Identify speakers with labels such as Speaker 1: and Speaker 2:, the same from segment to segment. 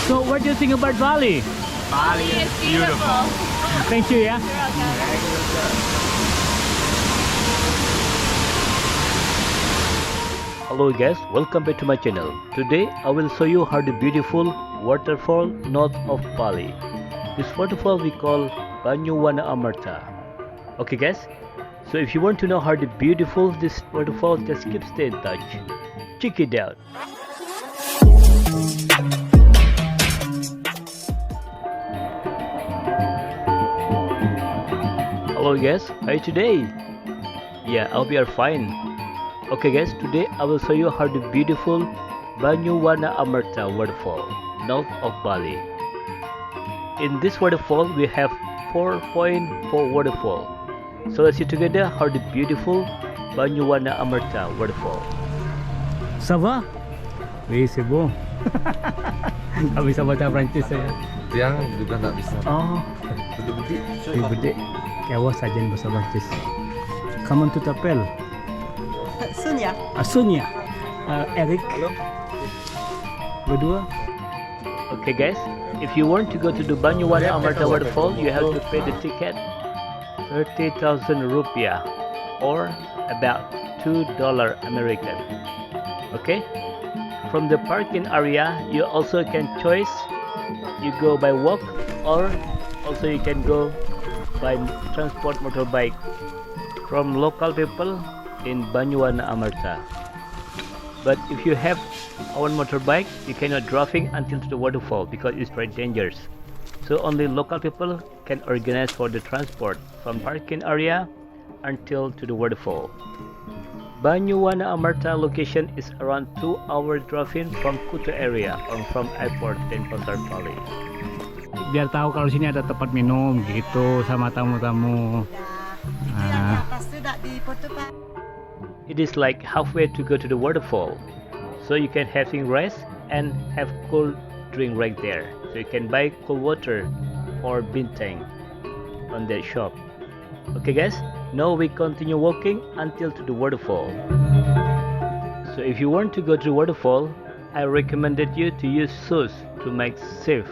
Speaker 1: So what do you think about Bali?
Speaker 2: Bali is beautiful.
Speaker 1: Thank you, yeah. Hello guys, welcome back to my channel. Today I will show you how the beautiful waterfall north of Bali. This waterfall we call Banyu Wana Amertha. Okay guys, so if you want to know how the beautiful this waterfall, just keep stay in touch. Check it out. Hello guys, how are you today? Yeah, I hope you are fine. Okay guys, today I will show you how the beautiful Banyu Wana Amertha Waterfall north of Bali. In this waterfall we have 4.4 waterfall. So let's see together how the beautiful Banyu Wana Amertha Waterfall. Ça va? Oui, c'est bon. Gak bisa baca Prancis saya.
Speaker 3: Dia juga nggak bisa.
Speaker 1: Oh,
Speaker 3: Gede.
Speaker 1: kayak saja bahasa Prancis. Comment tu t'appelles?
Speaker 4: Sonia.
Speaker 1: Sonia. Eric.
Speaker 3: Halo.
Speaker 1: Berdua. Okay guys, if you want to go to the Banyu Wana Amertha Waterfall, you have to pay the ticket 30,000 rupiah or about $2 American. Okay? From the parking area, you also can choose you go by walk or also you can go by transport motorbike from local people in Banyu Wana Amertha. But if you have own motorbike, you cannot driving until to the waterfall because it's very dangerous. So only local people can organize for the transport from parking area until to the waterfall. Banyu Wana Amertha location is around 2 hours driving from Kuta area or from airport Denpasar, Bali. Biar tahu kalau sini ada tempat minum gitu sama tamu-tamu. It is like halfway to go to the waterfall, so you can having rest and have cool drink right there. So you can buy cool water or bintang on that shop. Okay guys, now we continue walking until to the waterfall. So if you want to go to the waterfall, I recommended you to use shoes to make safe.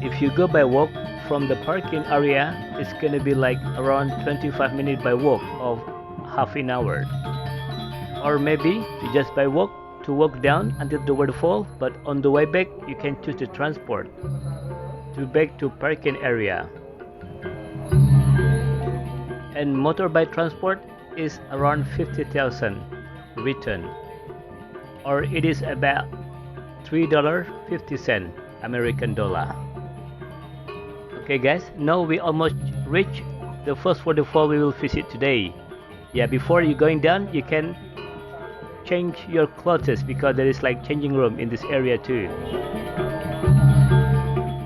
Speaker 1: If you go by walk from the parking area, it's gonna be like around 25 minutes by walk of half an hour. Or maybe you just by walk to walk down until the waterfall, but on the way back you can choose the transport to back to parking area. And motorbike transport is around 50,000 return, or it is about $3.50 American dollar. Okay guys, now we almost reach the first waterfall we will visit today. Yeah, before you going down, you can change your clothes because there is like changing room in this area too.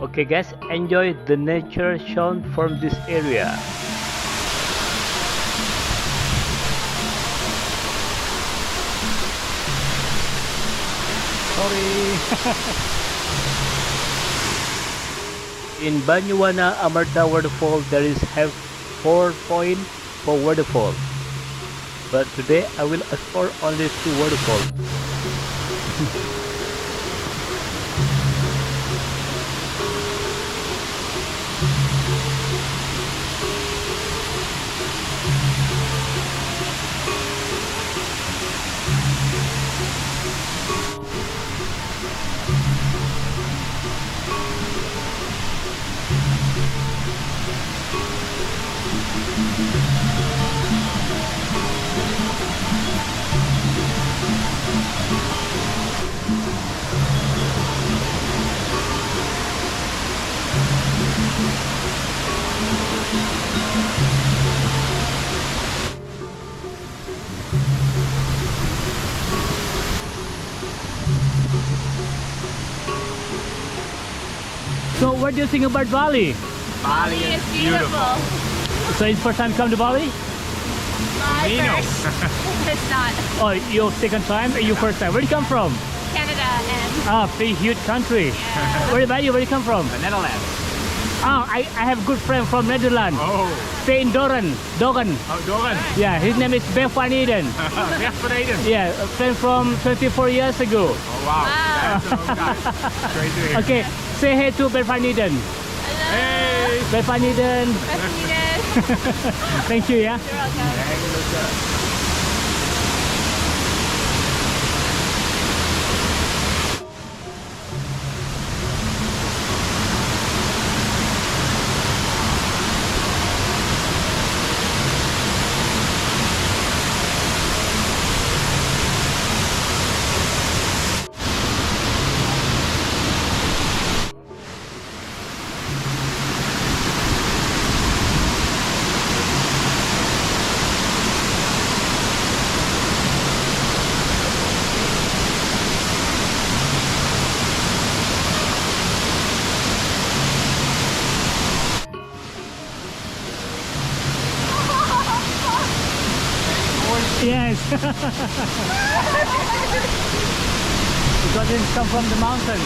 Speaker 1: Okay guys, enjoy the nature shown from this area. Sorry. In Banyu Wana Amertha Waterfall, there is have 4.4 waterfall. But today I will explore only 2 waterfalls. So what do you think about Bali?
Speaker 2: Bali is beautiful.
Speaker 1: So it's first time come to Bali?
Speaker 2: My first. It's not.
Speaker 1: Oh, your second time or your first time? Where do you come from?
Speaker 2: Canada and
Speaker 1: Big huge country. Where about you? Where do you come from?
Speaker 2: the Netherlands.
Speaker 1: Oh, I have good friend from Netherlands.
Speaker 5: Oh,
Speaker 1: Stay in Doren. Doren.
Speaker 5: Doran.
Speaker 1: Yeah, his name is Bef Van Eden.
Speaker 5: Desperation.
Speaker 1: Yeah, a friend from 24 years ago.
Speaker 5: Oh, wow. That's a long time. Great to hear.
Speaker 1: Okay, say hey to Bef Van Eden.
Speaker 5: Hey.
Speaker 1: Bef Van Eden. Thank you, yeah.
Speaker 2: You're welcome.
Speaker 1: Yes. Because it come from the mountain.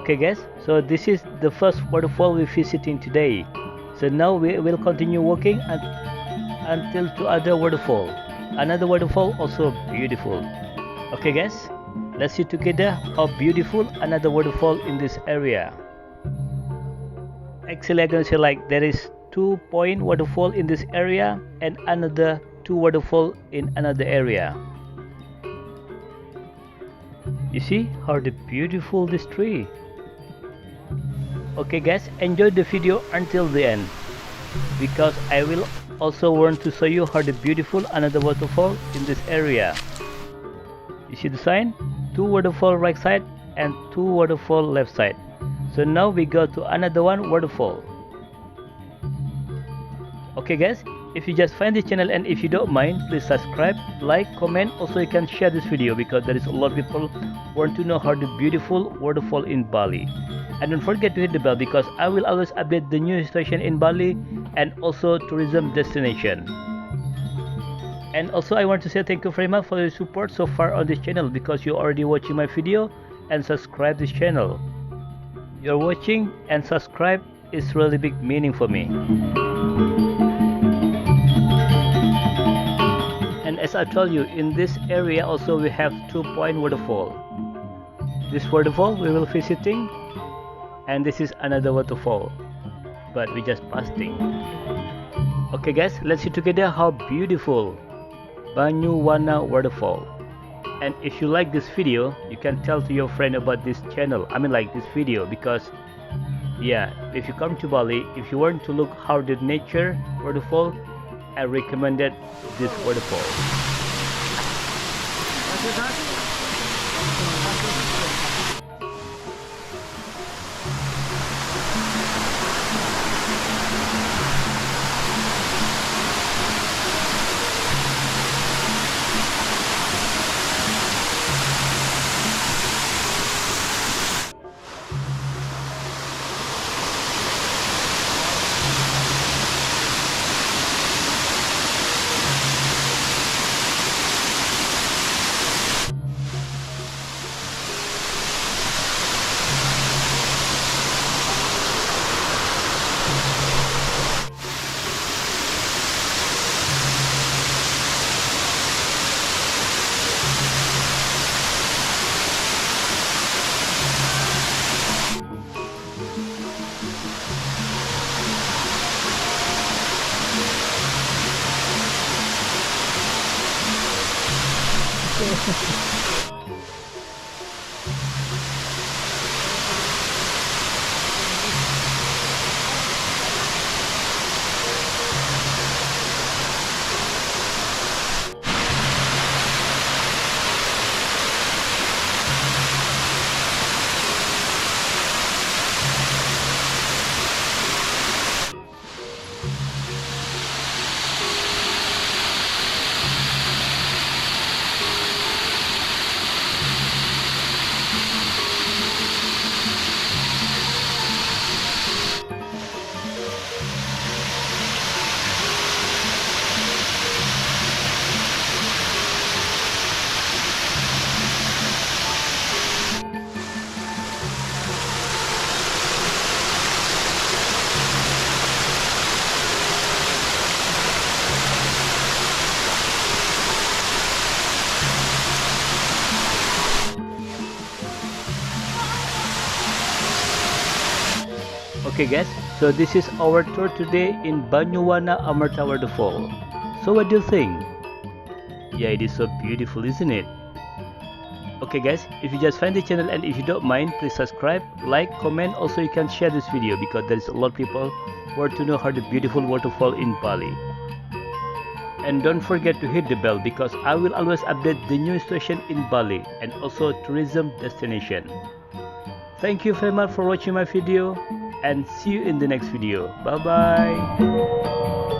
Speaker 1: Okay guys, so this is the first waterfall we're visiting today. So now we will continue walking until to other waterfall. Another waterfall also beautiful. Okay guys, let's see together how beautiful another waterfall in this area. Actually I'm gonna say like there is 2-point waterfall in this area and another 2 waterfall in another area. You see how the beautiful this tree. Okay guys, enjoy the video until the end because I will also want to show you how the beautiful another waterfall in this area. You see the sign? 2 waterfall right side and 2 waterfall left side. So now we go to another one waterfall. Okay guys, if you just find this channel and if you don't mind, please subscribe, like, comment. Also you can share this video because there is a lot of people want to know how the beautiful waterfall in Bali. And don't forget to hit the bell because I will always update the new station in Bali and also tourism destination. And also I want to say thank you very much for your support so far on this channel because you're already watching my video and subscribe this channel. Your watching and subscribe is really big meaning for me. And as I told you, in this area also we have 2-point waterfall. This waterfall we will visiting, and this is another waterfall, but we just passing. Okay guys, let's see together how beautiful Banyu Wana Waterfall. And if you like this video, you can tell to your friend about this channel, I mean like this video, because yeah, if you come to Bali, if you want to look how the nature waterfall, I recommended this waterfall. Okay guys, so this is our tour today in Banyu Wana Amertha Waterfall. So what do you think? Yeah, it is so beautiful, isn't it? Okay guys, if you just find the channel and if you don't mind, please subscribe, like, comment. Also you can share this video because there is a lot of people who want to know how the beautiful waterfall in Bali. And don't forget to hit the bell because I will always update the new station in Bali and also tourism destination. Thank you very much for watching my video and see you in the next video. Bye bye.